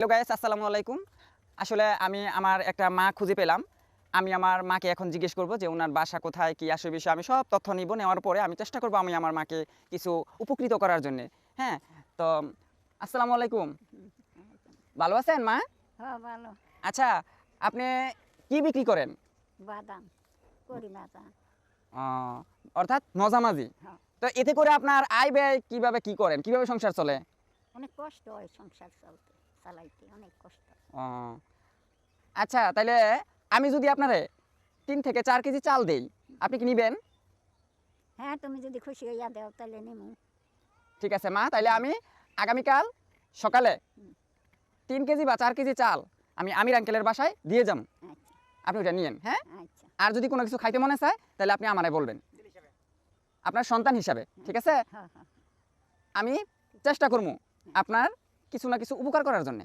Hello guys, আসসালামু আলাইকুম। আসলে আমি আমার একটা মা খুঁজে পেলাম। আমি আমার মাকে এখন জিজ্ঞেস করব যে উনার বাসা কোথায়, কি আসল বিষয় আমি সব তথ্য নিব। নেওয়ার পরে আমি চেষ্টা করব আমি আমার মাকে কিছু উপকৃত করার জন্যে। হ্যাঁ? তো আসসালামু আলাইকুম। ভালো আছেন মা? হ্যাঁ ভালো। আচ্ছা, আপনি কি বিক্রি করেন? বাদাম করি বাদাম। অ অর্থাৎ মজামাজি। হ্যাঁ, তো এতে করে আপনার আয় ব্যয় কিভাবে কি করেন? কিভাবে সংসার চলে? অনেক কষ্ট হয় সংসার চালাইতে অনেক কষ্ট। ও আচ্ছা, তাইলে আমি যদি আপনারে ৩ থেকে ৪ কেজি চাল দেই, আপনি কি নিবেন? হ্যাঁ, তুমি যদি খুশি হইয়া দেও তাহলে নিমু। ঠিক আছে মা, তাইলে আমি আগামীকাল সকালে ৩ কেজি বা ৪ কেজি চাল আমি আমির আঙ্কেলের বাসায় দিয়ে যাম। আচ্ছা আপনি ওটা নিয়েন, হ্যাঁ? আচ্ছা। আর যদি কোনো কিছু খাইতে মনে চায় তাহলে আপনি আমারে বলবেন। আপনার সন্তান হিসাবে, ঠিক আছে? হ্যাঁ হ্যাঁ। আমি চেষ্টা করবো আপনার কিছু না কিছু উপকার করার জন্যে।